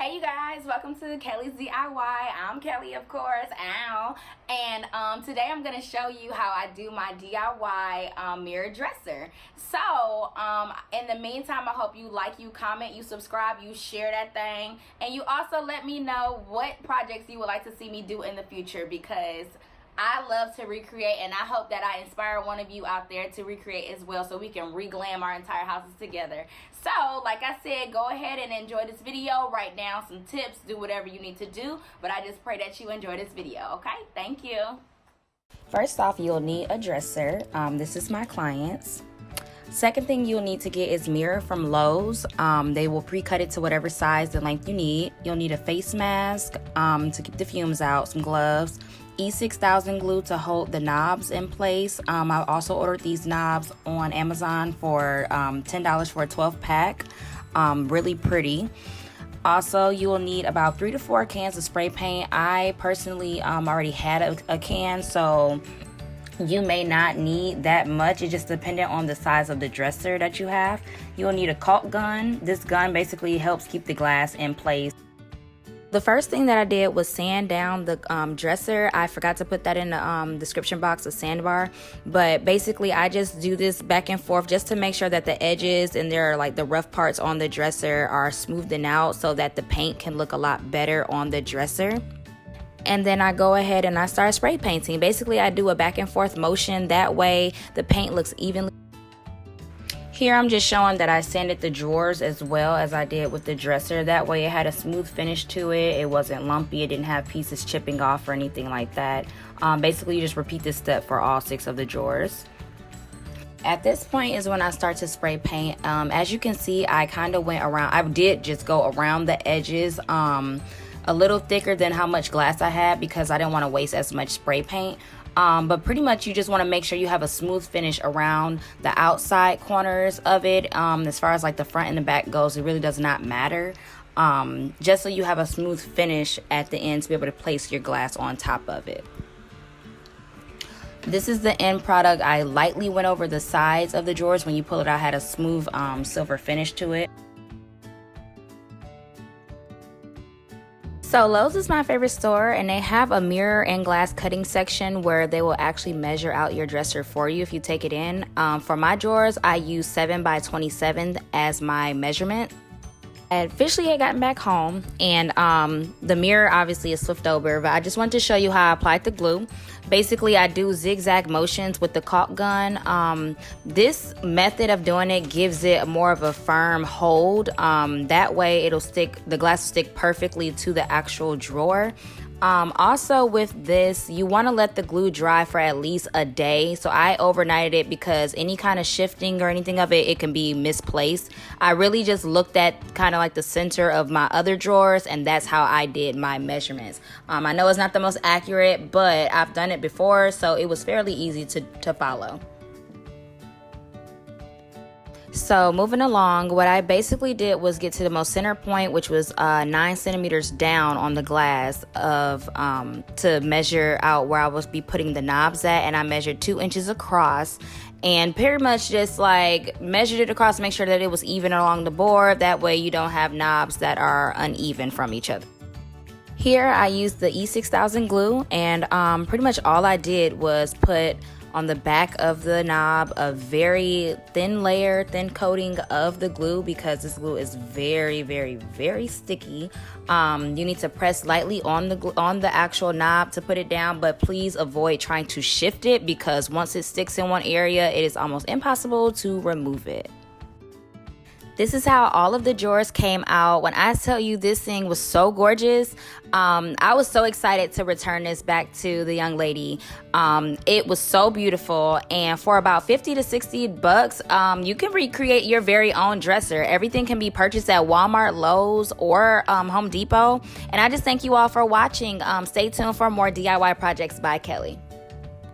Hey you guys, welcome to Kelly's DIY. I'm Kelly, of course. Ow. And today I'm going to show you how I do my DIY mirror dresser. So in the meantime, I hope you like, you comment, you subscribe, you share that thing, and you also let me know what projects you would like to see me do in the future, because I love to recreate, and I hope that I inspire one of you out there to recreate as well, so we can re-glam our entire houses together. So, like I said, go ahead and enjoy this video. Write down some tips, do whatever you need to do, but I just pray that you enjoy this video, okay? Thank you. First off, you'll need a dresser. This is my client's. Second thing you'll need to get is mirror from Lowe's. They will pre-cut it to whatever size and length you need. You'll need a face mask to keep the fumes out, some gloves, E6000 glue to hold the knobs in place. I also ordered these knobs on Amazon for $10 for a 12 pack. Really pretty. Also, you will need about 3 to 4 cans of spray paint. I personally already had a can, so you may not need that much. It's just dependent on the size of the dresser that you have. You'll need a Culk gun. This gun basically helps keep the glass in place. The first thing that I did was sand down the dresser. I forgot to put that in the description box, a sandbar. But basically, I just do this back and forth just to make sure that the edges and there are like the rough parts on the dresser are smoothed out so that the paint can look a lot better on the dresser. And then I go ahead and I start spray painting. Basically, I do a back and forth motion. That way, the paint looks evenly. Here I'm just showing that I sanded the drawers as well as I did with the dresser. That way it had a smooth finish to it. It wasn't lumpy. It didn't have pieces chipping off or anything like that. Basically, you just repeat this step for all 6 of the drawers. At this point is when I start to spray paint. As you can see, I kind of went around. I did just go around the edges a little thicker than how much glass I had because I didn't want to waste as much spray paint. But pretty much you just want to make sure you have a smooth finish around the outside corners of it. As far as like the front and the back goes, it really does not matter. Just so you have a smooth finish at the end to be able to place your glass on top of it. This is the end product. I lightly went over the sides of the drawers. When you pull it out, it had a smooth silver finish to it. So Lowe's is my favorite store, and they have a mirror and glass cutting section where they will actually measure out your dresser for you if you take it in. For my drawers, I use 7 by 27 as my measurement. I officially had gotten back home, and the mirror obviously is flipped over, but I just wanted to show you how I applied the glue. Basically, I do zigzag motions with the caulk gun. This method of doing it gives it more of a firm hold. That way it'll stick, the glass will stick perfectly to the actual drawer. Also with this, you want to let the glue dry for at least a day. So I overnighted it because any kind of shifting or anything of it can be misplaced. I really just looked at kind of like the center of my other drawers, and that's how I did my measurements. I know it's not the most accurate, but I've done it before, so it was fairly easy to follow. So moving along, what I basically did was get to the most center point, which was 9 centimeters down on the glass of to measure out where I was be putting the knobs at, and I measured 2 inches across, and pretty much just like measured it across to make sure that it was even along the board. That way you don't have knobs that are uneven from each other. Here I used the E6000 glue, and pretty much all I did was put on the back of the knob a very thin layer, thin coating of the glue, because this glue is very, very, very sticky. You need to press lightly on the actual knob to put it down, but please avoid trying to shift it, because once it sticks in one area, it is almost impossible to remove it. This is how all of the drawers came out. When I tell you this thing was so gorgeous, I was so excited to return this back to the young lady. It was so beautiful, and for about 50 to 60 bucks, you can recreate your very own dresser. Everything can be purchased at Walmart, Lowe's, or Home Depot. And I just thank you all for watching. Stay tuned for more DIY projects by Kelly.